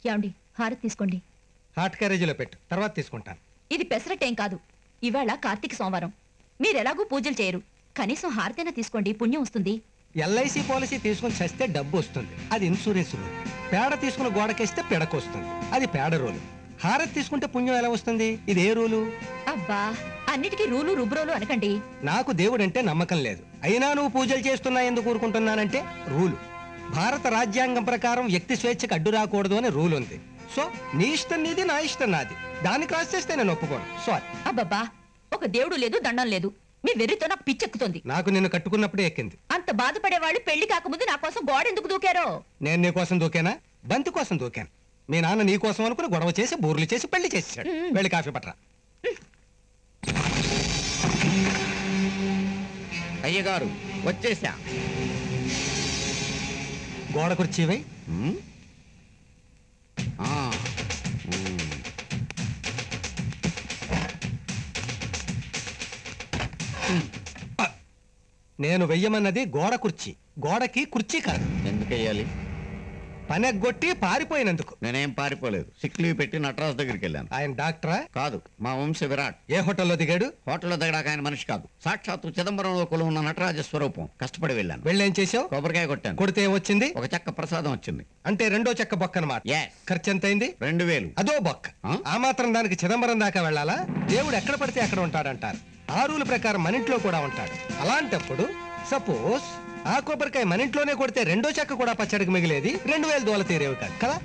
ఏమండి హారతి తీసుకోండి. హాట్ క్యారేజీలో పెట్టు, తర్వాత తీసుకుంటాను. ఇది పెసరటేం కాదు. ఇవాళ కార్తీక సోమవారం, మీరెలాగూ పూజలు చేయరు. కనీసం హారతైనా తీసుకోండి, పుణ్యం వస్తుంది. ఎల్ఐసి పాలసీ తీసుకుని చస్తే డబ్బు వస్తుంది, అది ఇన్సూరెన్స్ రూల్. పేడ తీసుకుని గోడకేస్తే పిడకొస్తుంది, అది పేడ రూలు. హారతి తీసుకుంటే పుణ్యం ఎలా వస్తుంది, ఇది ఏ రూలు? అబ్బా, అన్నిటికీ రూలు రుబ్రోలు అనకండి. నాకు దేవుడంటే నమ్మకం లేదు, అయినా నువ్వు పూజలు చేస్తున్నా ఎందుకు ఊరుకుంటున్నానంటే రూలు. భారత రాజ్యాంగం ప్రకారం వ్యక్తి స్వేచ్ఛకు అడ్డు రాకూడదు అని రూల్ ఉంది. సో నీ ఇష్టం నీది, నా ఇష్టం నాది. దాన్ని క్రాస్ చేస్తే నేను ఒప్పుకోను. సారీ. అబ్బబ్బా, ఒక దేవుడు లేదు, దండం లేదు. మీ వెర్రితో నాకు పిచ్చెక్కుతుంది. నాకు నిన్ను కట్టుకున్నప్పుడే ఎక్కింది. అంత బాధపడే వాళ్ళు పెళ్లి కాకముందు నా కోసం గోడ ఎందుకు దూకారో? నేను నీ కోసం దూకానా? బంతి కోసం దూకాను. మీ నాన్న నీ కోసం అనుకుని గొడవ చేసి బూర్లు చేసి పెళ్లి చేసాడు. వెళ్ళి కాఫీ పట్టరా. అయ్యగారు వచ్చేసా. గోడ కుర్చీవై. నేను వెయ్యమన్నది గోడ కుర్చీ, గోడకి కుర్చీ కాదు. ఎందుకు వెయ్యాలి? పనెగ్గొట్టి పారిపోయినందుకు. నేనేం పారిపోలేదు, సిక్ లీవ్ పెట్టి నటరాజు దగ్గరికి వెళ్ళాను. ఆయన డాక్టరా? కాదు, మా వంశ విరాట్. ఏ హోటల్లో దిగాడు? హోటల్లో దిగడానికి ఆయన మనిషి కాదు, సాక్షాత్తు చిదంబరంలో కొలు ఉన్న నటరాజ స్వరూపం. కష్టపడి వెళ్ళాను. వెళ్ళేం చేసావు? కొబ్బరికాయ కొట్టాను. కొడితే ఏమొచ్చింది? ఒక చెక్క ప్రసాదం వచ్చింది. అంటే రెండో చెక్క బొక్క అన్నమాట. Yes. ఖర్చు ఎంత అయింది? 2000. అదో బొక్క. ఆ మాత్రం దానికి చిదంబరం దాకా వెళ్ళాలా? దేవుడు ఎక్కడ పడితే అక్కడ ఉంటాడంటారు. ఆ రూల్ ప్రకారం మన ఇంట్లో కూడా ఉంటాడు. అలాంటప్పుడు సపోజ్ ఆ కొబ్బరికాయ మన ఇంట్లోనే కొడితే రెండో చెక్క కూడా పచ్చడికి మిగిలేది, 2000 దోల తీరేవి కాదు కదా.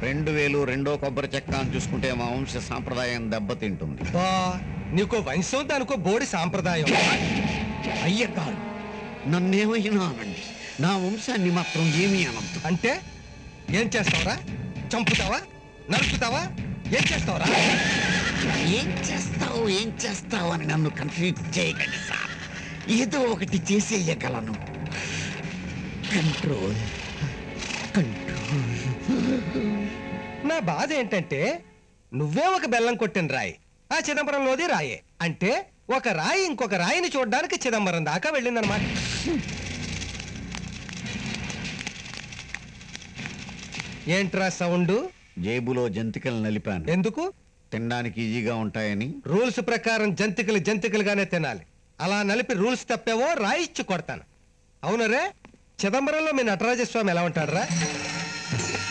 2000 రెండో కొబ్బరి చెక్క అని చూసుకుంటే మా వంశ సాంప్రదాయం దెబ్బతింటుంది. నీకో వంశం, దానికో బోడి సాంప్రదాయం. అయ్యగారు నన్నేమైనా అనండి, నా వంశాన్ని మాత్రం ఏమీ అనద్దు. అంటే ఏం చేస్తావురా? చంపుతావా? నరుకుతావా? ఏం చేస్తావురా? ఏం చేస్తావు అని నన్ను కన్ఫ్యూజ్ చేయకండి సార్. ఏదో ఒకటి చేసేయగలను. కంట్రోల్. నా బాధ ఏంటంటే నువ్వే ఒక బెల్లం కొట్టిన రాయి, ఆ చిదంబరంలోది రాయే. అంటే ఒక రాయి ఇంకొక రాయిని చూడడానికి చిదంబరం దాకా వెళ్ళిందనమాట. ఏంట్రా సౌండ్? జేబులో జంతికలు నలిపాను. ఎందుకు? తినడానికి ఈజీగా ఉంటాయని. రూల్స్ ప్రకారం జంతికలు జంతికలుగానే తినాలి. అలా నలిపి రూల్స్ తప్పేవో రాయిచ్చి కొడతాను. అవునరే, చిదంబరంలో మీ నటరాజస్వామి ఎలా ఉంటాడరా?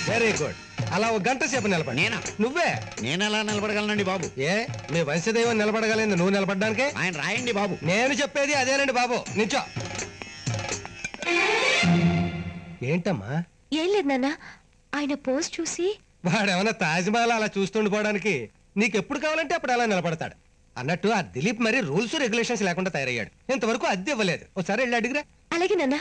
Very good. అలా ఒక గంట సేపు నిలబడి. నేనా? నువ్వే. నేనెలా నిలబడగలనండి బాబు? ఏ మీ వంశదైవం నిలబడగలేదు, నువ్వు నిలబడ్డానికే? ఆయన రాయండి బాబు. నేను చెప్పేది అదేనండి బాబు. నించో. ఏంటమ్మా? ఏం లేదు నాన్న, ఆయన పోస్ట్ చూసి. వాడేమన్నా తాజ్మహల్ అలా చూస్తుండిపోవడానికి? నీకెప్పుడు కావాలంటే అప్పుడు అలా నిలబడతాడు. అన్నట్టు ఆ దిలీప్ మరి రూల్స్ రెగ్యులేషన్స్ లేకుండా తయారయ్యాడు. ఇంతవరకు అద్దె ఇవ్వలేదు. ఒకసారి వెళ్ళి అడిగిరా. అలాగే నాన్న.